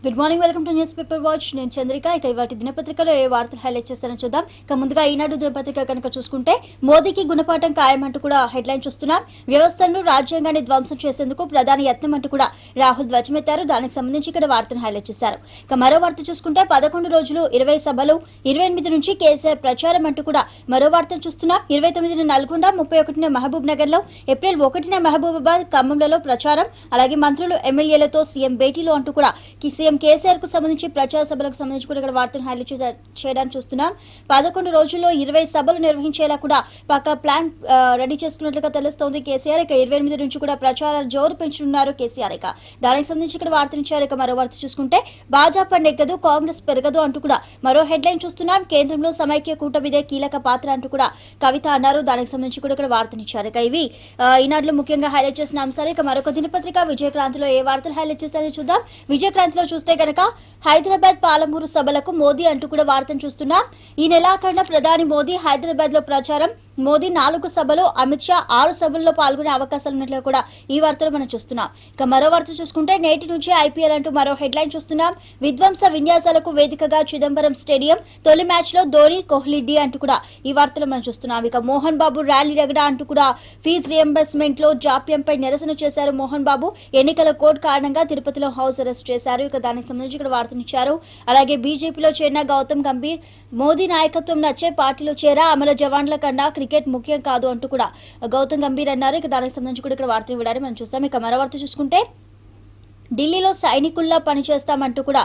Good morning, welcome to news paper watch. నేను చంద్రిక. ఇక ఇవాటి దినపత్రికలో ఏ వార్తలు హైలైట్ చేస్తానో చూద్దాం. ఇక ముందుగా ఈనాడు దినపత్రిక కనుక చూసుకుంటే మోదీకి గుణపాఠం ఖాయమంటూ కూడా హెడ్లైన్ చూస్తున్నాం. వ్యవస్థను రాజ్యాంగాన్ని ధ్వంసం చేసేందుకు ప్రధాని యత్నం అంటూ కూడా రాహుల్ ధ్వజమెత్తారు. దానికి సంబంధించి ఇక్కడ వార్తను హైలైట్ చేశారు. ఇక మరో వార్త చూసుకుంటే 11 రోజులు 20 సభలు, 28 నుంచి కేసీఆర్ ప్రచారం అంటూ కూడా మరో వార్తను చూస్తున్నాం. 29న నల్గొండ, 31న మహబూబ్ నగర్ లో, ఏప్రిల్ 1న మహబూబాబాద్, ఖమ్మంలలో ప్రచారం. అలాగే మంత్రులు, ఎమ్మెల్యేలతో సీఎం భేటీలో అంటూ కూడా సీఎం కేసీఆర్ కు సంబంధించి ప్రచార సభలకు సంబంధించి కూడా ఇక్కడ వార్తను హైలైట్ చేయడానికి చూస్తున్నాం. 11 రోజుల్లో 20 సభలు నిర్వహించేలా కూడా పక్కా ప్లాన్ రెడీ చేసుకున్నట్లుగా తెలుస్తోంది కేసీఆర్. ఇక 28 నుంచి కూడా ప్రచార జోరు పెంచుతున్నారు కేసీఆర్. ఇక దానికి సంబంధించి ఇక్కడ వార్తనిచ్చారు. ఇక మరో వార్త చూసుకుంటే భాజపా నెగ్గదు, కాంగ్రెస్ పెరగదు అంటూ కూడా మరో హెడ్లైన్ చూస్తున్నాం. కేంద్రంలో సమైక్య కూటమిదే కీలక పాత్ర అంటూ కూడా కవిత అన్నారు. దానికి సంబంధించి కూడా ఇక్కడ వార్తనిచ్చారు. ఇక ఇవి ఈనాడులో ముఖ్యంగా హైలైట్ చేసిన అంశాలు. ఇక మరొక దినపత్రిక విజయక్రాంతిలో ఏ వార్తలు హైలైట్ చేశారని చూద్దాం. విజయక్రాంతిలో చూస్తే కనుక హైదరాబాద్ పాలమూరు సభలకు మోదీ అంటూ కూడా వార్తను చూస్తున్నాం. ఈ నెలాఖరున ప్రధాని మోదీ హైదరాబాద్ లో ప్రచారం. మోదీ 4 సభలు, అమిత్ షా 6 సభల్లో పాల్గొనే అవకాశాలు ఉన్నట్లు కూడా ఈ వార్తలు మనం చూస్తున్నాం. ఇక మరో వార్త చూసుకుంటే నేటి నుంచి ఐపీఎల్ అంటూ మరో హెడ్లైన్ చూస్తున్నాం. విధ్వంస విన్యాసాలకు వేదికగా చిదంబరం స్టేడియం, తొలి మ్యాచ్ లో ధోని, కోహ్లీ డి అంటూ కూడా ఈ వార్తలు మనం చూస్తున్నాం. ఇక మోహన్ బాబు ర్యాలీ రగడ అంటూ కూడా ఫీజు రియంబర్స్మెంట్ లో జాప్యంపై నిరసన చేశారు మోహన్ బాబు. ఎన్నికల కోడ్ కారణంగా తిరుపతిలో హౌస్ అరెస్ట్ చేశారు. ఇక దానికి సంబంధించి ఇక్కడ వార్తనిచ్చారు. అలాగే బీజేపీలో చేరిన గౌతమ్ గంభీర్, మోదీ నాయకత్వం నచ్చే పార్టీలో చేరా, అమర జవాన్ల కన్నా క్రికెట్ ముఖ్యం కాదు అంటూ కూడా గౌతమ్ గంభీర్ అన్నారు. ఇక దానికి సంబంధించి కూడా ఇక్కడ వార్తలు ఇవ్వడానికి మనం చూస్తాం. ఇక మరో వార్త చూసుకుంటే ఢిల్లీలో సైనికుల్లా పనిచేస్తామంటూ కూడా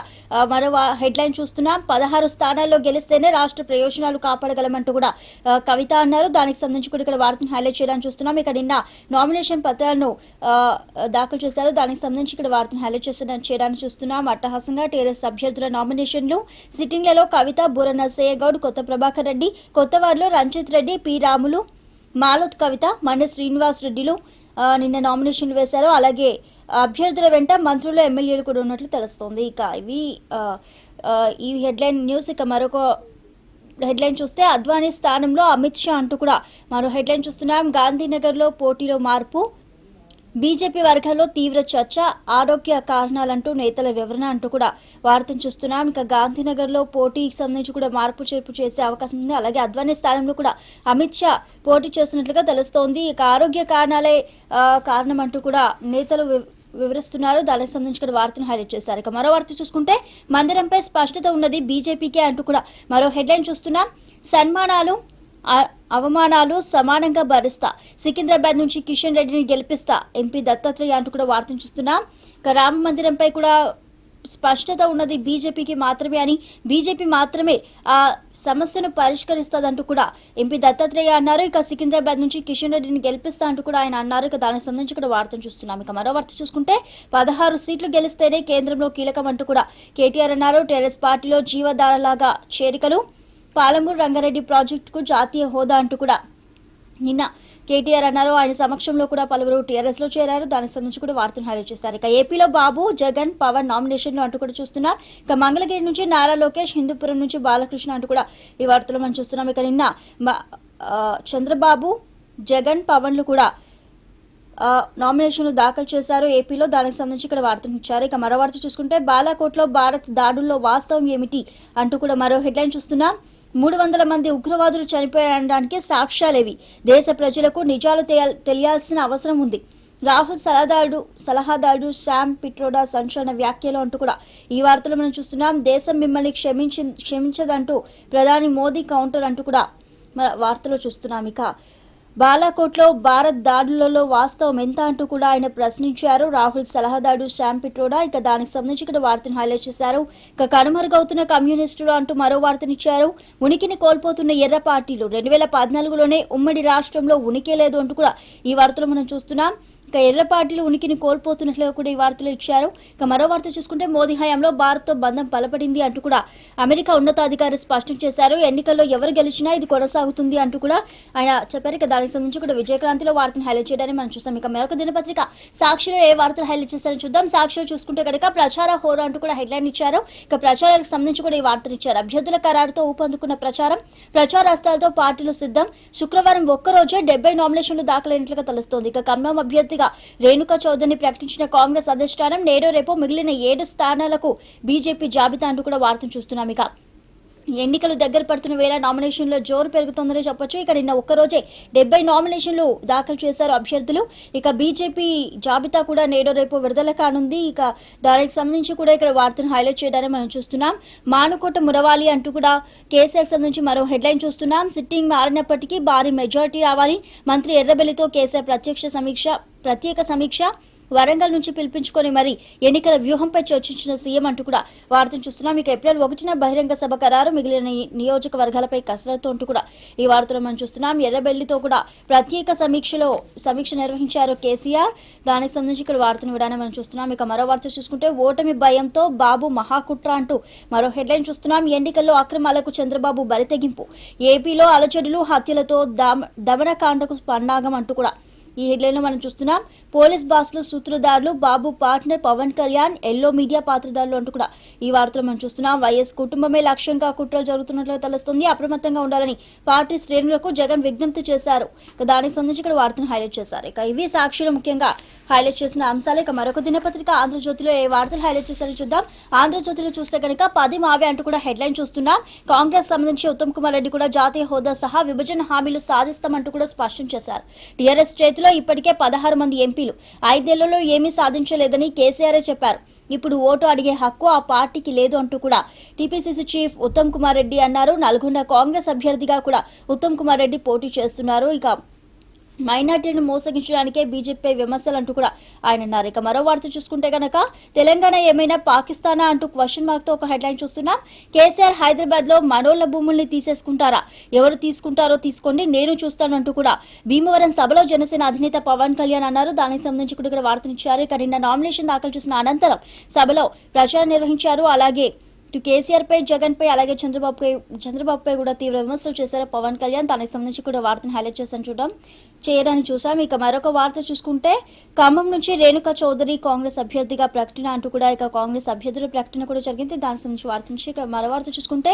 మరో హెడ్లైన్ చూస్తున్నాం. 16 స్థానాల్లో గెలిస్తేనే రాష్ట్ర ప్రయోజనాలు కాపాడగలమంటూ కూడా కవిత అన్నారు. దానికి సంబంధించి కూడా ఇక్కడ వార్తను హైలైట్ చేయడానికి చూస్తున్నాం. ఇక నిన్న నామినేషన్ పత్రాలను దాఖలు చేశారు. దానికి సంబంధించి ఇక్కడ వార్తను హైలైట్ చేయడానికి చూస్తున్నాం. అట్టహాసంగా టీఆర్ఎస్ అభ్యర్థుల నామినేషన్లు, సిట్టింగ్లలో కవిత, బూర నర్సయ్య గౌడ్, కొత్త ప్రభాకర్ రెడ్డి, కొత్తవారిలో రంజిత్ రెడ్డి, పి రాములు, మాలోత్ కవిత, మన శ్రీనివాస్ రెడ్డిలు నిన్న నామినేషన్లు వేశారు. అలాగే అభ్యర్థుల వెంట మంత్రులు, ఎమ్మెల్యేలు కూడా ఉన్నట్లు తెలుస్తోంది. ఇక ఇవి ఈ హెడ్లైన్ న్యూస్. ఇక మరొక హెడ్లైన్ చూస్తే అద్వానీ స్థానంలో అమిత్ షా అంటూ కూడా మరో హెడ్లైన్ చూస్తున్నాం. గాంధీనగర్ లో పోటీలో మార్పు, బీజేపీ వర్గాల్లో తీవ్ర చర్చ, ఆరోగ్య కారణాలంటూ నేతల వివరణ అంటూ కూడా వార్తను చూస్తున్నాం. ఇక గాంధీనగర్ లో పోటీకి సంబంధించి కూడా మార్పు చేర్పు చేసే అవకాశం ఉంది. అలాగే అద్వానీ స్థానంలో కూడా అమిత్ షా పోటీ చేస్తున్నట్లుగా తెలుస్తోంది. ఇక ఆరోగ్య కారణాలే కారణం అంటూ కూడా నేతలు వివరిస్తున్నారు. దానికి సంబంధించి కూడా వార్తను హైలైట్ చేశారు. ఇక మరో వార్త చూసుకుంటే మందిరంపై స్పష్టత ఉన్నది బీజేపీకే అంటూ కూడా మరో హెడ్లైన్ చూస్తున్నాం. సన్మానాలు, అవమానాలు సమానంగా భరిస్తా, సికింద్రాబాద్ నుంచి కిషన్ రెడ్డిని గెలిపిస్తా, ఎంపీ దత్తాత్రేయ అంటూ కూడా వార్తను చూస్తున్నాం. ఇక రామ మందిరంపై కూడా స్పష్టత ఉన్నది బీజేపీకి మాత్రమే అని, బీజేపీ మాత్రమే ఆ సమస్యను పరిష్కరిస్తాదంటూ కూడా ఎంపీ దత్తాత్రేయ అన్నారు. ఇక సికింద్రాబాద్ నుంచి కిషన్ రెడ్డిని గెలిపిస్తా అంటూ కూడా ఆయన అన్నారు. ఇక దానికి సంబంధించి కూడా వార్తను చూస్తున్నాం. ఇక మరో వార్త చూసుకుంటే 16 సీట్లు గెలిస్తేనే కేంద్రంలో కీలకం అంటూ కూడా కేటీఆర్ అన్నారు. టీఆర్ఎస్ పార్టీలో జీవధారలాగా చేరికలు, పాలమూరు రంగారెడ్డి ప్రాజెక్టుకు జాతీయ హోదా అంటూ కూడా నిన్న కేటీఆర్ అన్నారు. ఆయన సమక్షంలో కూడా పలువురు టీఆర్ఎస్ లో చేరారు. దానికి సంబంధించి కూడా వార్తను హైలైట్ చేశారు. ఇక ఏపీలో బాబు, జగన్, పవన్ నామినేషన్లు అంటూ కూడా చూస్తున్నాం. ఇక మంగళగిరి నుంచి నారా లోకేష్, హిందూపురం నుంచి బాలకృష్ణ అంటూ కూడా ఈ వార్తలు మనం చూస్తున్నాం. ఇక నిన్న చంద్రబాబు, జగన్, పవన్లు కూడా నామినేషన్లు దాఖలు చేశారు ఏపీలో. దానికి సంబంధించి ఇక్కడ వార్తను ఇచ్చారు. ఇక మరో వార్త చూసుకుంటే బాలాకోట్లో భారత్ దాడుల్లో వాస్తవం ఏమిటి అంటూ కూడా మరో హెడ్లైన్ చూస్తున్నాం. 300 మంది ఉగ్రవాదులు చనిపోయడానికి సాక్ష్యాలేవి, దేశ ప్రజలకు నిజాలు తెలియాల్సిన అవసరం ఉంది. రాహుల్ సలహాదారుడు శామ్ పిట్రోడా సంచలన వ్యాఖ్యలు అంటూ కూడా ఈ వార్తలు మనం చూస్తున్నాం. దేశం మిమ్మల్ని క్షమించదంటూ ప్రధాని మోదీ కౌంటర్ అంటూ కూడా వార్తలో చూస్తున్నాం. ఇక బాలాకోట్లో భారత్ దాడులలో వాస్తవం ఎంత అంటూ కూడా ఆయన ప్రశ్నించారు రాహుల్ సలహాదారుడు శామ్ పిట్రోడా. ఇక దానికి సంబంధించి ఇక్కడ వార్తను హైలైట్ చేశారు. ఇక కనుమరుగవుతున్న కమ్యూనిస్టులు అంటూ మరో వార్తనిచ్చారు. ఉనికిని కోల్పోతున్న ఎర్ర పార్టీలు 2014లోనే ఉమ్మడి రాష్ట్రంలో ఉనికే లేదు అంటూ కూడా ఈ వార్తలు మనం చూస్తున్నాం. ఇక ఎర్ర పార్టీలు ఉనికిని కోల్పోతున్నట్లుగా కూడా ఈ వార్తలు ఇచ్చారు. ఇక మరో వార్త చూసుకుంటే మోదీ హయాంలో భారత్తో బంధం బలపడింది అంటూ కూడా అమెరికా ఉన్నతాధికారి స్పష్టం చేశారు. ఎన్నికల్లో ఎవరు గెలిచినా ఇది కొనసాగుతుంది అంటూ కూడా ఆయన చెప్పారు. ఇక దానికి సంబంధించి కూడా విజయక్రాంతిలో వార్తను హైలైట్ చేయడానికి మనం చూస్తాం. ఇక మరొక దినపత్రిక సాక్షిలో ఏ వార్తలు హైలైట్ చేస్తారని చూద్దాం. సాక్షిలో చూసుకుంటే కనుక ప్రచార హోరా అంటూ కూడా హెడ్లైన్ ఇచ్చారు. ఇక ప్రచారాలకు సంబంధించి కూడా ఈ వార్తలు ఇచ్చారు. అభ్యర్థుల ఖరారుతో ఊపందుకున్న ప్రచారం, ప్రచారాస్తాలతో పార్టీలు సిద్ధం. శుక్రవారం ఒక్కరోజే 70 నామినేషన్లు దాఖలైనట్లుగా తెలుస్తోంది. ఇక ఖమ్మం అభ్యర్థి అభ్యర్థిగా రేణుకా చౌదరిని ప్రకటించిన కాంగ్రెస్ అధిష్టానం నేడో రేపో మిగిలిన 7 స్థానాలకు బీజేపీ జాబితా అంటూ కూడా వార్తను చూస్తున్నాం. ఇక ఎన్నికలు దగ్గర పడుతున్న వేళ నామినేషన్ల జోరు పెరుగుతోందని చెప్పొచ్చు. ఇక నిన్న ఒక్కరోజే 70 నామినేషన్లు దాఖలు చేశారు అభ్యర్థులు. ఇక బీజేపీ జాబితా కూడా నేడో రేపు విడుదల కానుంది. ఇక దానికి సంబంధించి కూడా ఇక్కడ వార్తను హైలైట్ చేయడానికి మనం చూస్తున్నాం. మానుకోట మురవాలి అంటూ కూడా కేసీఆర్ సంబంధించి మరో హెడ్లైన్ చూస్తున్నాం. సిట్టింగ్ మారినప్పటికీ భారీ మెజారిటీ రావాలి, మంత్రి ఎర్రబెల్లితో కేసీఆర్ ప్రత్యేక సమీక్ష, వరంగల్ నుంచి పిలిపించుకొని మరి ఎన్నికల వ్యూహంపై చర్చించిన సీఎం అంటూ కూడా వార్తను చూస్తున్నాం. ఇక ఏప్రిల్ 1న బహిరంగ సభ ఖరారు, మిగిలిన నియోజకవర్గాలపై కసరత్తు అంటూ కూడా ఈ వార్తలో మనం చూస్తున్నాం. ఎర్రబెల్లితో కూడా ప్రత్యేక సమీక్ష నిర్వహించారు కేసీఆర్. దానికి సంబంధించి ఇక్కడ వార్తను విడానే మనం చూస్తున్నాం. ఇక మరో వార్త చూసుకుంటే ఓటమి భయంతో బాబు మహాకుట్ర అంటూ మరో హెడ్లైన్ చూస్తున్నాం. ఎన్నికల్లో అక్రమాలకు చంద్రబాబు బరితెగింపు, ఏపీలో అలజడులు హత్యలతో దమనకాండకు పన్నాగం అంటూ కూడా ఈ హెడ్లైన్ లో మనం చూస్తున్నాం. పోలీస్ బాస్లు సూత్రధారులు, Babu partner Pawan Kalyan, yellow media పాత్రధారులు అంటూ కూడా ఈ వార్తలో మనం చూస్తున్నాం. వైఎస్ కుటుంబమే లక్ష్యంగా కుట్రలు జరుగుతున్నట్లు తెలుస్తుంది. అప్రమత్తంగా ఉండాలని పార్టీ శ్రేణులకు జగన్ విజ్ఞప్తి చేశారు. దానికి సంబంధించి ఇక్కడ వార్తను హైలైట్ చేశారు. ఇక ఇవి సాక్షులు ముఖ్యంగా హైలైట్ చేసిన అంశాలు. ఇక మరొక దినపత్రిక ఆంధ్రజ్యోతిలో ఏ వార్తలు హైలైట్ చేశారో చూద్దాం. ఆంధ్రజ్యోతిలో చూస్తే కనుక 10 మావే అంటూ కూడా హెడ్లైన్ చూస్తున్నాం. కాంగ్రెస్ సంబంధించి ఉత్తమ్ కుమార్ రెడ్డి కూడా జాతీయ హోదా సహా విభజన హామీలు సాధిస్తామంటూ కూడా స్పష్టం చేశారు. టీఆర్ఎస్ చేతిలో ఇప్పటికే 16 మంది ఎంపీలు 5 ఏళ్లలో ఏమీ సాధించలేదని కేసీఆర్ చెప్పారు. ఇప్పుడు ఓటు అడిగే హక్కు ఆ పార్టీకి లేదు అంటూ కూడా టీపీసీసీ చీఫ్ ఉత్తమ్ కుమార్ రెడ్డి అన్నారు. నల్గొండ కాంగ్రెస్ అభ్యర్థిగా కూడా ఉత్తమ్ కుమార్ రెడ్డి పోటీ చేస్తున్నారు. ఇక మైనార్టీలను మోసగించడానికే బీజేపీ విమర్శలు అంటూ కూడా ఆయన అన్నారు. ఇక మరో వార్త చూసుకుంటే గనక తెలంగాణ ఏమైనా పాకిస్తానా అంటూ క్వశ్చన్ మార్క్ తో ఒక హెడ్లైన్ చూస్తున్నాం. కేసీఆర్ హైదరాబాద్ లో మనోళ్ల భూముల్ని తీసేసుకుంటారా? ఎవరు తీసుకుంటారో తీసుకోండి, నేను చూస్తాను అంటూ కూడా భీమవరం సభలో జనసేన అధినేత పవన్ కళ్యాణ్ అన్నారు. దానికి సంబంధించి కూడా ఇక్కడ వార్తనిచ్చారు. ఇక నిన్న నామినేషన్ దాఖలు చేసిన అనంతరం సభలో ప్రచారం నిర్వహించారు. అలాగే కేసీఆర్ పై, జగన్ పై, అలాగే చంద్రబాబుపై కూడా తీవ్ర విమర్శలు చేశారు పవన్ కళ్యాణ్. దానికి సంబంధించి కూడా వార్తను హైలైట్ చేయడానికి చూసాం. ఇక మరొక వార్త చూసుకుంటే ఖమ్మం నుంచి రేణుకా చౌదరి కాంగ్రెస్ అభ్యర్థిగా ప్రకటన అంటూ కూడా ఇక కాంగ్రెస్ అభ్యర్థుల ప్రకటన కూడా జరిగింది. దానికి సంబంధించి వార్త నుంచి ఇక మరో వార్త చూసుకుంటే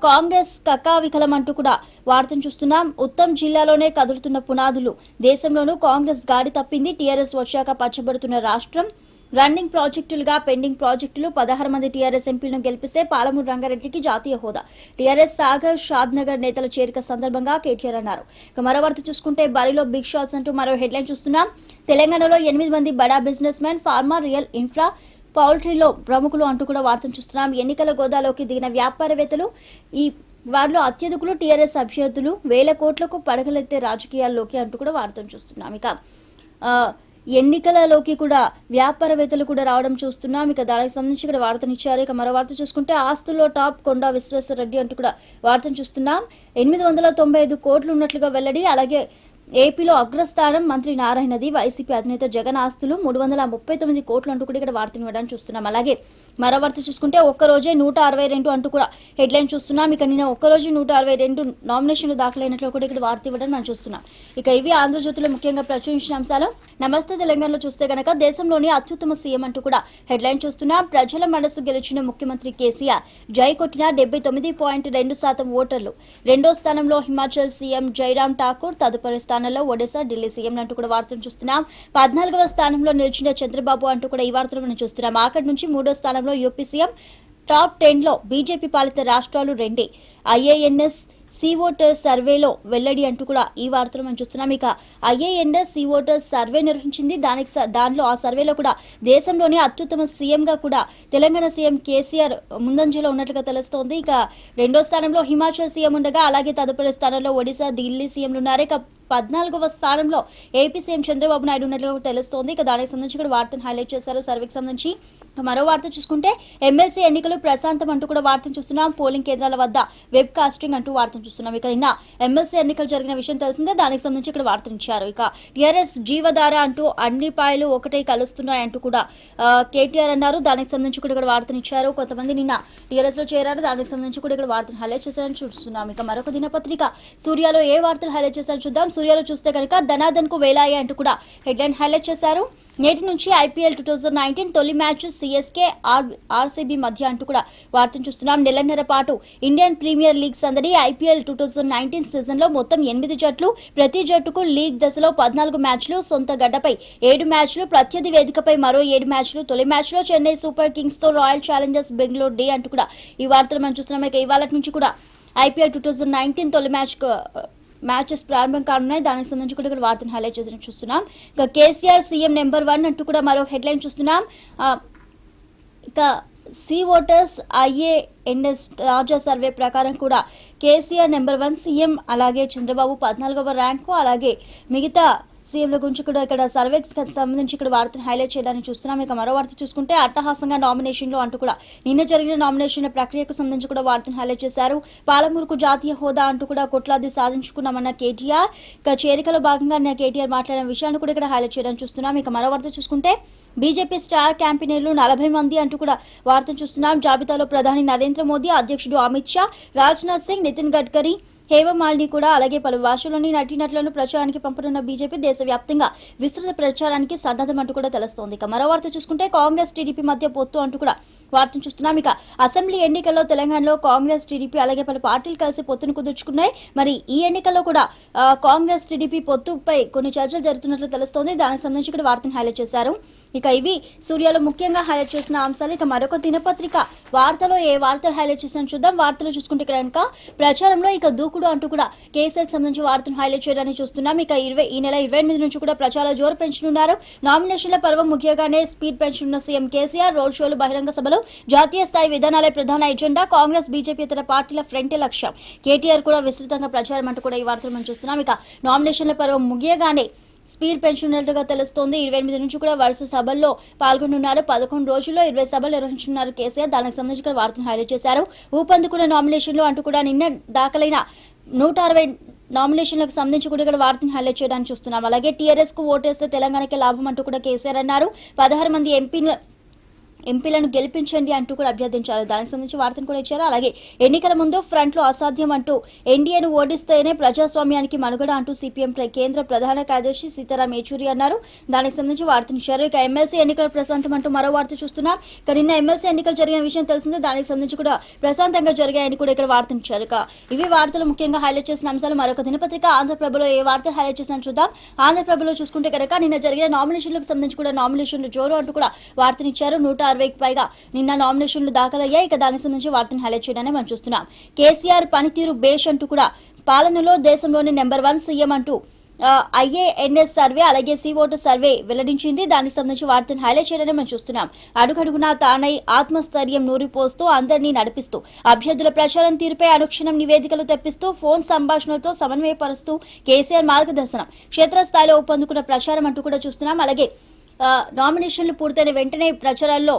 కాంగ్రెస్ కకావికలం అంటూ కూడా వార్తను చూస్తున్నాం. ఉత్తమ్ జిల్లాలోనే కదులుతున్న పునాదులు, దేశంలోనూ కాంగ్రెస్ గాడి తప్పింది, టీఆర్ఎస్ వచ్చాక పచ్చబడుతున్న రాష్ట్రం, రన్నింగ్ ప్రాజెక్టులుగా పెండింగ్ ప్రాజెక్టులు, 16 మంది టీఆర్ఎస్ ఎంపీలను గెలిపిస్తే పాలమూరు రంగారెడ్డికి జాతీయ హోదా, టీఆర్ఎస్ సాగర్ షాద్నగర్ నేతల చేరిక సందర్భంగా కేటీఆర్ అన్నారు. ఇక మరో వార్త చూసుకుంటే బరిలో బిగ్ షాట్స్ అంటూ మరో హెడ్లైన్ చూస్తున్నాం. తెలంగాణలో 8 మంది బడా business man, pharma, real infra, పౌల్ట్రీలో ప్రముఖులు అంటూ కూడా వార్తను చూస్తున్నాం. ఎన్నికల గోదాలోకి దిగిన వ్యాపారవేత్తలు, ఈ వారిలో అత్యధికులు టీఆర్ఎస్ అభ్యర్థులు, 1000 కోట్లకు పడగలెత్తే రాజకీయాల్లోకి అంటూ కూడా వార్తను చూస్తున్నాం. ఇక ఎన్నికలలోకి కూడా వ్యాపారవేత్తలు కూడా రావడం చూస్తున్నాం. ఇక దానికి సంబంధించి ఇక్కడ వార్తనిచ్చారు. ఇక మరో వార్త చూసుకుంటే ఆస్తుల్లో టాప్ కొండా విశ్వేశ్వరరెడ్డి అంటూ కూడా వార్తను చూస్తున్నాం. 895 కోట్లు ఉన్నట్లుగా వెల్లడి. అలాగే ఏపీలో అగ్రస్థానం మంత్రి నారాయణది. వైసీపీ అధినేత జగన్ ఆస్తులు 339 కోట్లు అంటూ కూడా ఇక్కడ వార్తను ఇవ్వడానికి చూస్తున్నాం. అలాగే మరో వార్త చూసుకుంటే ఒక్కరోజే 162 అంటూ కూడా హెడ్లైన్ చూస్తున్నాం. ఇక నిన్న ఒక్కరోజు 162 నామినేషన్లు దాఖలైనట్లు కూడా ఇక్కడ వార్త ఇవ్వడం మనం చూస్తున్నాం. ఇక ఇవి ఆంధ్రజ్యోతిలో ముఖ్యంగా ప్రచురించిన అంశాలు. నమస్తే తెలంగాణలో చూస్తే గనక దేశంలోని అత్యుత్తమ సీఎం అంటూ కూడా హెడ్లైన్ చూస్తున్నాం. ప్రజల మనసు గెలిచిన ముఖ్యమంత్రి కేసీఆర్, జై కొట్టిన 79.2% ఓటర్లు. రెండో స్థానంలో హిమాచల్ సీఎం జైరాం ఠాకూర్, తదుపరి స్థానంలో ఒడిశా, ఢిల్లీ సీఎం అంటూ కూడా వార్తను చూస్తున్నాం. 14వ స్థానంలో నిలిచిన చంద్రబాబు అంటూ కూడా ఈ వార్తలు మనం చూస్తున్నాం. అక్కడి నుంచి 3వ స్థానంలో యూపీ సీఎం. టాప్ 10లో బీజేపీ పాలిత రాష్ట్రాలు 2. ఐఏఎన్ఎస్ సీ ఓటర్ సర్వేలో వెల్లడి అంటూ కూడా ఈ వార్తలు మనం చూస్తున్నాం. ఇక ఐఏఎన్ఎస్ సీ ఓటర్ సర్వే నిర్వహించింది. దానిలో ఆ సర్వేలో కూడా దేశంలోనే అత్యుత్తమ సీఎంగా కూడా తెలంగాణ సీఎం కేసీఆర్ ముందంజలో ఉన్నట్లుగా తెలుస్తోంది. ఇక రెండో స్థానంలో హిమాచల్ సీఎం ఉండగా, అలాగే తదుపరి స్థానంలో ఒడిశా, ఢిల్లీ సీఎంలు ఉన్నారు. ఇక 14వ స్థానంలో ఏపీ సీఎం చంద్రబాబు నాయుడు ఉన్నట్లుగా తెలుస్తోంది. ఇక దానికి సంబంధించి కూడా వార్తను హైలైట్ చేశారు సర్వేకి సంబంధించి. మరో వార్త చూసుకుంటే ఎమ్మెల్సీ ఎన్నికలు ప్రశాంతం అంటూ కూడా వార్తను చూస్తున్నాం. పోలింగ్ కేంద్రాల వద్ద వెబ్ కాస్టింగ్ అంటూ వార్తను చూస్తున్నాం. ఇక నిన్న ఎమ్మెల్సీ ఎన్నికలు జరిగిన విషయం తెలిసిందే. దానికి సంబంధించి ఇక్కడ వార్తనిచ్చారు. ఇక టీఆర్ఎస్ జీవధార అంటూ అన్ని పాయలు ఒకటే కలుస్తున్నాయంటూ కూడా కేటీఆర్ అన్నారు. దానికి సంబంధించి కూడా ఇక్కడ వార్తనిచ్చారు. కొంతమంది నిన్న టీఆర్ఎస్ లో చేరారు. దానికి సంబంధించి కూడా ఇక్కడ వార్తను హైలైట్ చేశారని చూస్తున్నాం. ఇక మరొక దినపత్రిక సూర్యలో ఏ వార్తలు హైలైట్ చేశారని చూద్దాం. సూర్యలో చూస్తే కనుక ధనాధన్ కు వేలాయ అంటూ కూడా హెడ్లైన్ హైలైట్ చేశారు. నేటి నుంచి ఐపీఎల్ 2019 తొలి మ్యాచ్ సిఎస్కే ఆర్సీబీ మధ్య అంటూ కూడా వార్తను చూస్తున్నాం. నెలన్నర పాటు ఇండియన్ ప్రీమియర్ లీగ్ సందడి. ఐపీఎల్ 2019 సీజన్ లో మొత్తం 8 జట్లు, ప్రతి జట్టుకు లీగ్ దశలో 14 మ్యాచ్లు, సొంత గడ్డపై 7 మ్యాచ్లు, ప్రత్యర్థి వేదికపై మరో 7 మ్యాచ్లు. తొలి మ్యాచ్ లో చెన్నై సూపర్ కింగ్స్ తో రాయల్ ఛాలెంజర్స్ బెంగళూరు డే అంటూ కూడా ఈ వార్తలు మనం చూస్తున్నాం. ఇక ఇవాళ నుంచి కూడా ఐపీఎల్ 2019 తొలి మ్యాచెస్ ప్రారంభం కానున్నాయి. దానికి సంబంధించి కూడా ఇక్కడ వార్తను హైలైట్ చేసి చూస్తున్నాం. ఇక కేసీఆర్ సీఎం నెంబర్ 1 అంటూ కూడా మరో హెడ్లైన్ చూస్తున్నాం. ఇక సి ఓటర్స్ IANS తాజా సర్వే ప్రకారం కూడా కేసీఆర్ నెంబర్ 1 సీఎం, అలాగే చంద్రబాబు 14వ ర్యాంకు, అలాగే మిగతా సీఎంల గురించి కూడా ఇక్కడ సర్వేకి సంబంధించి ఇక్కడ వార్తను హైలైట్ చేయడానికి చూస్తున్నాం. ఇక మరో వార్త చూసుకుంటే అట్టహాసంగా నామినేషన్లు అంటూ కూడా నిన్న జరిగిన నామినేషన్ల ప్రక్రియకు సంబంధించి కూడా వార్తను హైలైట్ చేశారు. పాలమూరుకు జాతీయ హోదా అంటూ కూడా కొట్లాది సాధించుకున్నామన్న కేటీఆర్. ఇక చేరికలో భాగంగా కేటీఆర్ మాట్లాడిన విషయాన్ని కూడా ఇక్కడ హైలైట్ చేయడానికి చూస్తున్నాం. ఇక మరో వార్త చూసుకుంటే బీజేపీ స్టార్ క్యాంపెయినర్లు 40 మంది అంటూ కూడా వార్తను చూస్తున్నాం. జాబితాలో ప్రధాని నరేంద్ర మోదీ, అధ్యక్షుడు అమిత్ షా, రాజ్నాథ్ సింగ్, నితిన్ గడ్కరీ, హేమమాలిని కూడా, అలాగే పలు భాషల్లోని నటీనటులను ప్రచారానికి పంపనున్న బీజేపీ దేశవ్యాప్తంగా విస్తృత ప్రచారానికి సన్నద్ధం అంటూ కూడా తెలుస్తోంది. ఇక మరో వార్త చూసుకుంటే కాంగ్రెస్ టీడీపీ మధ్య పొత్తు అంటూ కూడా వార్తను చూస్తున్నాం. ఇక అసెంబ్లీ ఎన్నికల్లో తెలంగాణలో కాంగ్రెస్ టీడీపీ అలాగే పలు పార్టీలు కలిసి పొత్తును కుదుర్చుకున్నాయి. మరి ఈ ఎన్నికల్లో కూడా కాంగ్రెస్ టీడీపీ పొత్తుపై కొన్ని చర్చలు జరుగుతున్నట్లు తెలుస్తోంది. దానికి సంబంధించి ఇక్కడ వార్తను హైలైట్ చేశారు. ఇక ఇవి సూర్యలో ముఖ్యంగా హైలైట్ చేసిన అంశాలు. ఇక మరొక దినపత్రిక వార్తలో ఏ వార్తలు హైలైట్ చేసిన చూద్దాం. వార్తలు చూసుకుంటే కనుక ప్రచారంలో ఇక దూకుడు అంటూ కూడా కేసీఆర్ సంబంధించి వార్తను హైలైట్ చేయడానికి చూస్తున్నాం. ఇక ఈ నెల 28 నుంచి కూడా ప్రచార జోరు పెంచనున్నారు. నామినేషన్ల పర్వం ముఖ్యంగానే స్పీడ్ పెంచనున్న సీఎం కేసీఆర్. రోడ్ షోలు, బహిరంగ సభలు, జాతీయ స్థాయి విధానాలే ప్రధాన ఎజెండా. కాంగ్రెస్, బీజేపీ ఇతర పార్టీల ఫ్రంటే లక్ష్యం. కేటీఆర్ కూడా విస్తృతంగా ప్రచారం అంటూ కూడా ఈ వార్తలు మనం చూస్తున్నాం. ఇక నామినేషన్ల పర్వం ముగియగానే స్పీడ్ పెంచున్నట్టుగా తెలుస్తోంది. 28 నుంచి కూడా వరుస సభల్లో పాల్గొంటున్నారు. 11 రోజుల్లో 20 సభలు నిర్వహించున్నారు కేసీఆర్. దానికి సంబంధించి వార్తను హైలైట్ చేశారు. ఊపందుకున్న నామినేషన్లు అంటూ కూడా నిన్న దాఖలైన 160 నామినేషన్లకు సంబంధించి కూడా ఇక్కడ వార్తను హైలైట్ చేయడానికి చూస్తున్నాం. అలాగే టీఆర్ఎస్ కు ఓటేస్తే తెలంగాణకే లాభం అంటూ కూడా కేసీఆర్ అన్నారు. 16 మంది ఎంపీలను గెలిపించండి అంటూ కూడా అభ్యర్థించారు. దానికి సంబంధించి వార్తను కూడా ఇచ్చారు. అలాగే ఎన్నికల ముందు ఫ్రంట్ లో అసాధ్యం అంటూ ఎన్డీఏను ఓడిస్తేనే ప్రజాస్వామ్యానికి మనుగడ అంటూ సిపిఎం కేంద్ర ప్రధాన కార్యదర్శి సీతారాం యేచూరి అన్నారు. దానికి సంబంధించి వార్తను ఇచ్చారు. ఇక ఎమ్మెల్సీ ఎన్నికల ప్రశాంతం అంటూ మరో వార్త చూస్తున్నాం. ఇక నిన్న ఎమ్మెల్సీ ఎన్నికలు జరిగిన విషయం తెలిసిందే. దానికి సంబంధించి కూడా ప్రశాంతంగా జరిగాయని కూడా ఇక్కడ వార్తను ఇచ్చారు. ఇక ఇవి వార్తలు ముఖ్యంగా హైలైట్ చేసిన అంశాలు. మరొక దినపత్రిక ఆంధ్రప్రభలో ఏ వార్తలు హైలైట్ చేసిన చూద్దాం. ఆంధ్రప్రభలో చూసుకుంటే కనుక నిన్న జరిగిన నామినేషన్లకు సంబంధించి కూడా నామినేషన్లు జోరు అంటూ కూడా వార్తనిచ్చారు. 160కి పైగా నిన్న నామినేషన్లు దాఖలయ్యాయి. ఇక దానికి సంబంధించి వార్తను హైలైట్ చేయడానికి మనం చూస్తున్నాం. కేసీఆర్ పనితీరు బేష్ అంటూ కూడా పాలనలో దేశంలోని నెంబర్ 1 సీఎం అంటూ IANS సర్వే, అలాగే సి ఓటర్ సర్వే వెల్లడించింది. దానికి సంబంధించి వార్తను హైలైట్ చేయడానికి మనం చూస్తున్నాం. అడుగడుగునా తానై ఆత్మస్థైర్యం నూరిపోస్తూ అందరినీ నడిపిస్తూ అభ్యర్థుల ప్రచారం తీరుపై అనుక్షణం నివేదికలు తెప్పిస్తూ ఫోన్ సంభాషణలతో సమన్వయపరుస్తూ కేసీఆర్ మార్గదర్శనం, క్షేత్రస్థాయిలో ఊపందుకున్న ప్రచారం అంటూ కూడా చూస్తున్నాం. అలాగే నామినేషన్లు పూర్తయిన వెంటనే ప్రచారాల్లో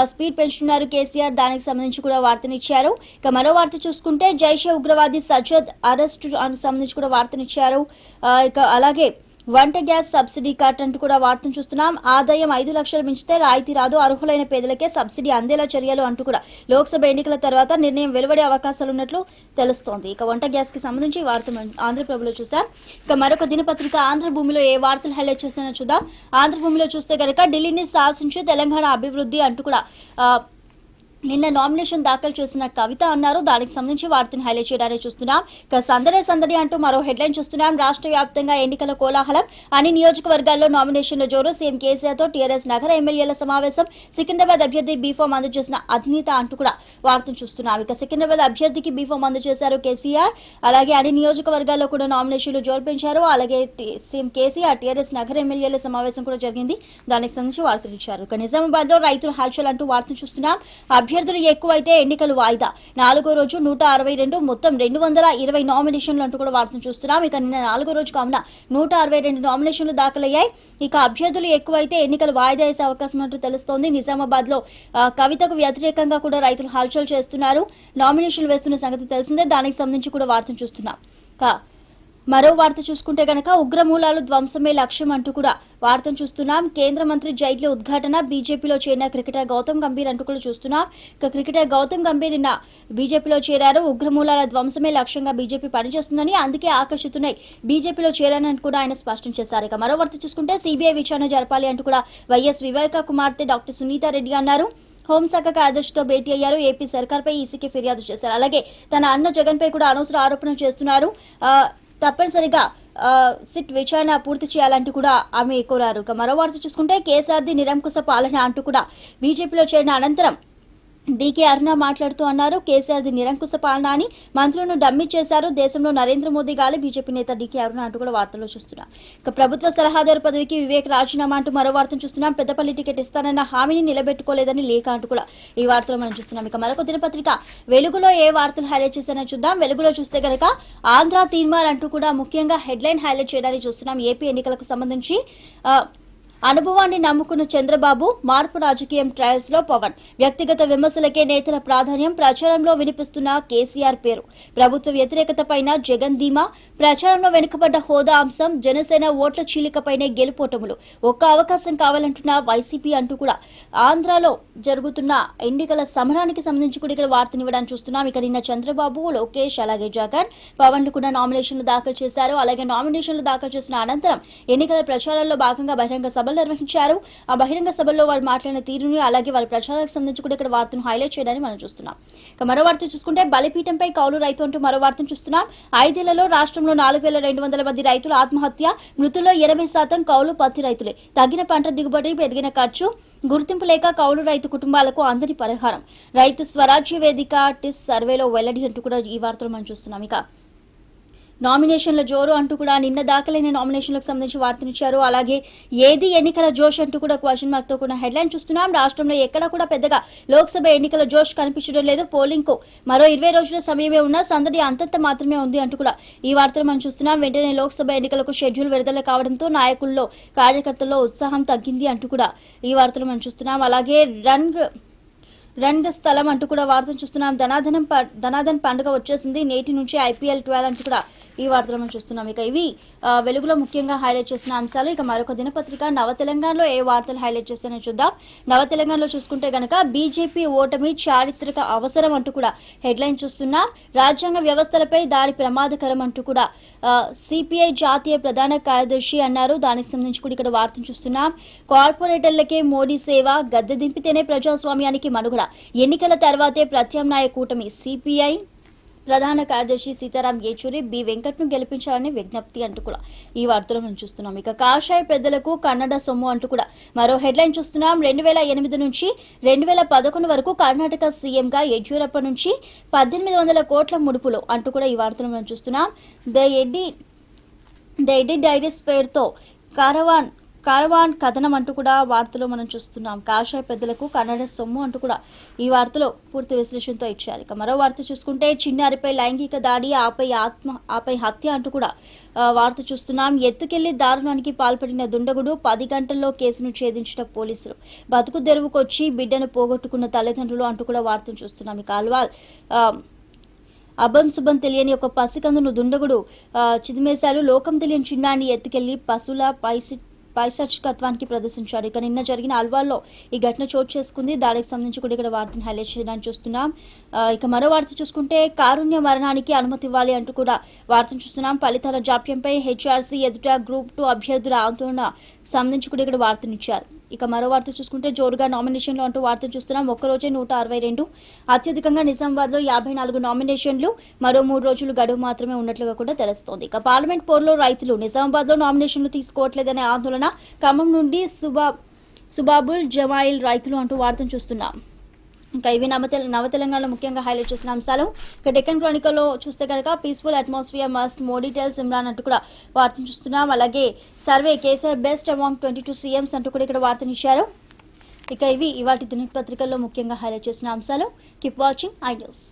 స్పీడ్ పెంచుతున్నారు కేసీఆర్. దానికి సంబంధించి కూడా వార్తనిచ్చారు. ఇక మరో వార్త చూసుకుంటే జైషే ఉగ్రవాది సజ్జద్ అరెస్టు సంబంధించి కూడా వార్తనిచ్చారు. ఇక అలాగే వంట గ్యాస్ సబ్సిడీ కట్ అంటూ కూడా వార్తను చూస్తున్నాం. ఆదాయం 5 లక్షలు మించితే రాయితీ రాదు, అర్హులైన పేదలకే సబ్సిడీ అందేలా చర్యలు అంటూ కూడా లోక్సభ ఎన్నికల తర్వాత నిర్ణయం వెలువడే అవకాశాలున్నట్లు తెలుస్తోంది. ఇక వంట గ్యాస్ కి సంబంధించి వార్త ఆంధ్రప్రభలో చూసాం. ఇక మరొక దినపత్రిక ఆంధ్రభూమిలో ఏ వార్తలు హైలైట్ చేసినా చూద్దాం. ఆంధ్రభూమిలో చూస్తే కనుక ఢిల్లీని శాసించి తెలంగాణ అభివృద్ధి అంటూ కూడా నిన్న నామినేషన్ దాఖలు చేసిన కవిత అన్నారు. దానికి సంబంధించి వార్తను హైలైట్ చేయడానికి చూస్తున్నాం. ఇక సందడి అంటూ మరో హెడ్లైన్ చూస్తున్నాం. రాష్ట్ర వ్యాప్తంగా ఎన్నికల కోలాహలం, అన్ని నియోజకవర్గాల్లో నామినేషన్ల జోరు, సీఎం కేసీఆర్ తో టీఆర్ఎస్ నగర ఎమ్మెల్యేల సమావేశం, సికింద్రాబాద్ అభ్యర్థి బీఫామ్ అందజేసిన అధినేత అంటూ కూడా వార్తను చూస్తున్నాం. ఇక సికింద్రాబాద్ అభ్యర్థికి బీఫామ్ అందజేశారు కేసీఆర్. అలాగే అన్ని నియోజకవర్గాల్లో కూడా నామినేషన్లు జోరు పెంచారు. అలాగే సీఎం కేసీఆర్ టీఆర్ఎస్ నగర ఎమ్మెల్యేల సమావేశం కూడా జరిగింది. దానికి సంబంధించి వార్తలు ఇచ్చారు. ఇక నిజామాబాద్ లో రైతుల హల్చల్ అంటూ వార్తను చూస్తున్నాం. అభ్యర్థులు ఎక్కువైతే ఎన్నికలు వాయిదా, 4వ రోజు 162, మొత్తం 220 నామినేషన్లు అంటూ కూడా వార్తను చూస్తున్నాం. ఇక నిన్న 4వ రోజు కావున 162 నామినేషన్లు దాఖలయ్యాయి. ఇక అభ్యర్థులు ఎక్కువైతే ఎన్నికలు వాయిదా వేసే అవకాశం అంటూ తెలుస్తోంది. నిజామాబాద్ లో కవితకు వ్యతిరేకంగా కూడా రైతులు హల్చల్ చేస్తున్నారు, నామినేషన్లు వేస్తున్న సంగతి తెలిసిందే. దానికి సంబంధించి కూడా వార్తను చూస్తున్నాం. మరో వార్త చూసుకుంటే గనక ఉగ్రమూలాలు ధ్వంసమే లక్ష్యం అంటూ కూడా వార్తను చూస్తున్నాం. కేంద్ర మంత్రి జైట్లీ ఉద్ఘాటన, బీజేపీలో చేరిన క్రికెటర్ గౌతమ్ గంభీర్ అంటూ కూడా చూస్తున్నాం. ఇక క్రికెటర్ గౌతమ్ గంభీర్ నిన్న బీజేపీలో చేరారు. ఉగ్రమూలాల ధ్వంసమే లక్ష్యంగా బీజేపీ పనిచేస్తుందని, అందుకే ఆకర్షితున్నై బీజేపీలో చేరానని కూడా ఆయన స్పష్టం చేశారు. ఇక మరో వార్త చూసుకుంటే సిబిఐ విచారణ జరపాలి అంటూ కూడా వైఎస్ వివేక కుమార్తె డాక్టర్ సునీతారెడ్డి అన్నారు. హోంశాఖ కార్యదర్శితో భేటీ అయ్యారు. ఏపీ సర్కార్పై ఈసీకి ఫిర్యాదు చేశారు. అలాగే తన అన్న జగన్ పై కూడా అనవసర ఆరోపణలు చేస్తున్నారు. తప్పనిసరిగా సిట్ విచారణ పూర్తి చేయాలంటూ కూడా ఆమె కోరారు. మరో వార్త చూసుకుంటే కేసీఆర్ది నిరంకుశ పాలన అంటూ కూడా బీజేపీలో చేరిన అనంతరం డీకే అరుణ మాట్లాడుతూ అన్నారు. కేసీఆర్ది నిరంకుశ పాలన అని మంత్రులను డమ్మీ చేశారు. దేశంలో నరేంద్ర మోదీ గాలి బీజేపీ నేత డీకే అరుణ అంటూ కూడా వార్తల్లో చూస్తున్నాం. ఇక ప్రభుత్వ సలహాదారు పదవికి వివేక్ రాజీనామా అంటూ మరో వార్తను చూస్తున్నాం. పెద్దపల్లి టికెట్ ఇస్తానన్న హామీని నిలబెట్టుకోలేదని లేఖ అంటూ కూడా ఈ వార్తలో మనం చూస్తున్నాం. ఇక మరొక దినపత్రిక వెలుగులో ఏ వార్తలు హైలైట్ చేశానో చూద్దాం. వెలుగులో చూస్తే గనక ఆంధ్ర తీర్మానం అంటూ కూడా ముఖ్యంగా హెడ్లైన్ హైలైట్ చేయడానికి చూస్తున్నాం. ఏపీ ఎన్నికలకు సంబంధించి అనుభవాన్ని నమ్ముకున్న చంద్రబాబు, మార్పు రాజకీయం ట్రయల్స్ లో పవన్, వ్యక్తిగత విమర్శలకే నేతల ప్రాధాన్యం, ప్రచారంలో వినిపిస్తున్న కేసీఆర్ పేరు, ప్రభుత్వ వ్యతిరేకతపైన జగన్ ధీమా, ప్రచారంలో వెనుకబడ్డ హోదా అంశం, జనసేన ఓట్ల చీలికపైనే గెలుపోటములు, ఒక్క అవకాశం కావాలంటున్న వైసీపీ అంటూ కూడా ఆంధ్రాలో జరుగుతున్న ఎన్నికల సమరానికి సంబంధించి కూడా ఇక్కడ వార్తనివ్వడానికి చూస్తున్నాం. ఇక నిన్న చంద్రబాబు, లోకేష్ అలాగే జగన్, పవన్లు కూడా నామినేషన్లు దాఖలు చేశారు. అలాగే నామినేషన్లు దాఖలు చేసిన అనంతరం ఎన్నికల ప్రచారంలో భాగంగా బహిరంగ సభలు నిర్వహించారు. ఆ బహిరంగ సభల్లో వారు మాట్లాడిన తీరుని అలాగే వారి ప్రచారానికి సంబంధించి కూడా ఇక్కడ వార్తను హైలైట్ చేయడానికి మనం చూస్తున్నాం. ఇక మరో వార్త చూసుకుంటే బలిపీఠంపై కౌలు రైతు అంటూ మరో వార్తను చూస్తున్నాం. 5 ఏళ్లలో రాష్ట్రంలో 4200 మంది రైతుల ఆత్మహత్య, మృతుల్లో 80% కౌలు పత్తి రైతులే, తగ్గిన పంట దిగుబడి, పెరిగిన ఖర్చు, గుర్తింపు లేక కౌలు రైతు కుటుంబాలకు అందని పరిహారం, రైతు స్వరాజ్య వేదిక టిస్ సర్వేలో వెల్లడి అంటూ కూడా ఈ వార్తలు మనం చూస్తున్నాం. ఇక నామినేషన్ల జోరు అంటూ కూడా నిన్న దాఖలైన నామినేషన్లకు సంబంధించి వార్తనిచ్చారు. అలాగే ఏది ఎన్నికల జోష్ అంటూ కూడా క్వశ్చన్ మార్క్ తో కూడా హెడ్లైన్ చూస్తున్నాం. రాష్ట్రంలో ఎక్కడా కూడా పెద్దగా లోక్సభ ఎన్నికల జోష్ కనిపించడం లేదు. పోలింగ్ కు మరో 20 రోజుల సమయమే ఉన్నా సందడి అంతంత మాత్రమే ఉంది అంటూ కూడా ఈ వార్తలు మనం చూస్తున్నాం. వెంటనే లోక్సభ ఎన్నికలకు షెడ్యూల్ విడుదల కావడంతో నాయకుల్లో, కార్యకర్తల్లో ఉత్సాహం తగ్గింది అంటూ కూడా ఈ వార్తలు మనం చూస్తున్నాం. అలాగే రంగ్ స్థలం అంటూ కూడా వార్తను చూస్తున్నాం. ధనాధన్ పండుగ వచ్చేసింది, నేటి నుంచి IPL 12 అంటూ కూడా ఈ వార్తలు మనం చూస్తున్నాం. ఇక ఇవి వెలుగులో ముఖ్యంగా హైలైట్ చేసిన అంశాలు. ఇక మరొక దినపత్రిక నవ తెలంగాణలో ఏ వార్తలు హైలైట్ చేస్తానో చూద్దాం. నవ తెలంగాణలో చూసుకుంటే గనక బీజేపీ ఓటమి చారిత్రక అవసరం అంటూ కూడా హెడ్లైన్ చూస్తున్నాం. రాజ్యాంగ వ్యవస్థలపై దాడి ప్రమాదకరం అంటూ కూడా సిపిఐ జాతీయ ప్రధాన కార్యదర్శి అన్నారు. దానికి సంబంధించి కూడా ఇక్కడ వార్తను చూస్తున్నాం. కార్పొరేటర్లకే మోడీ సేవ, గద్దె దింపితేనే ప్రజాస్వామ్యానికి మనుగడ, ఎన్నికల తర్వాతే ప్రత్యామ్నాయ కూటమి, సిపిఐ ప్రధాన కార్యదర్శి సీతారాం యేచూరి బి వెంకట్ను గెలిపించాలని విజ్ఞప్తి అంటూ కూడా ఈ వార్తలో మనం చూస్తున్నాం. ఇక కాషాయ పెద్దలకు కన్నడ సొమ్ము అంటూ కూడా మరో హెడ్లైన్ చూస్తున్నాం. 2008 నుంచి 2011 వరకు కర్ణాటక సీఎంగా యడ్యూరప్ప నుంచి 1800 కోట్ల ముడుపులు అంటూ కూడా ఈ వార్తలు మనం చూస్తున్నాం. ద ఎడ్డి డైరీస్ పేరుతో కారవాన్ కథనం అంటూ కూడా వార్తలో మనం చూస్తున్నాం. కాషాయ పెద్దలకు కన్నడ సొమ్ము అంటూ కూడా ఈ వార్తలో పూర్తి విశ్లేషణతో ఇచ్చారు. ఇక మరో వార్త చూసుకుంటే చిన్నారిపై లైంగిక దాడి, ఆపై హత్య అంటూ కూడా వార్త చూస్తున్నాం. ఎత్తుకెళ్లి దారుణానికి పాల్పడిన దుండగుడు, 10 గంటల్లో కేసును ఛేదించిన పోలీసులు, బతుకు తెరువుకొచ్చి బిడ్డను పోగొట్టుకున్న తల్లిదండ్రులు అంటూ కూడా వార్తను చూస్తున్నాం. ఇక అల్వాల్ అభం శుభం తెలియని ఒక పసికందును దుండగుడు చిదిమేశారు. లోకం తెలియని చిన్నాన్ని ఎత్తుకెళ్లి పశువుల పైశాచికత్వానికి ప్రదర్శించారు. ఇక నిన్న జరిగిన అల్వాల్లో ఈ ఘటన చోటు చేసుకుంది. దానికి సంబంధించి కూడా ఇక్కడ వార్తను హైలైట్ చేయడానికి చూస్తున్నాం. ఇక మరో వార్త చూసుకుంటే కారుణ్య మరణానికి అనుమతి ఇవ్వాలి అంటూ కూడా వార్తను చూస్తున్నాం. ఫలితాల జాప్యంపై హెచ్ఆర్సీ ఎదుట గ్రూప్ 2 అభ్యర్థుల ఆందోళన సంబంధించి కూడా ఇక్కడ వార్తనిచ్చారు. ఇక మరో వార్త చూసుకుంటే జోరుగా నామినేషన్లు అంటూ వార్తను చూస్తున్నాం. ఒక్కరోజే 162, అత్యధికంగా నిజామాబాద్ లో 54 నామినేషన్లు, మరో 3 రోజులు గడువు మాత్రమే ఉన్నట్లుగా కూడా తెలుస్తోంది. ఇక పార్లమెంట్ పోరులో రైతులు నిజామాబాద్ లో నామినేషన్లు తీసుకోవట్లేదనే ఆందోళన, ఖమ్మం నుండి సుబాబుల్ జమాయిల్ రైతులు అంటూ వార్తను చూస్తున్నాం. ఇంకా ఇవి నవ తెలంగాణలో ముఖ్యంగా హైలైట్ చేసిన అంశాలు. ఇక డెక్కన్ క్రానికల్లో చూస్తే కనుక peaceful atmosphere must Modi tells Imran అంటూ కూడా వార్తను చూస్తున్నాం. అలాగే survey KCR best among 22 CMs అంటూ కూడా ఇక్కడ వార్తనిచ్చారు. ఇక ఇవి ఇవాటి దినపత్రికల్లో ముఖ్యంగా హైలైట్ చేసిన అంశాలు. Keep watching I news.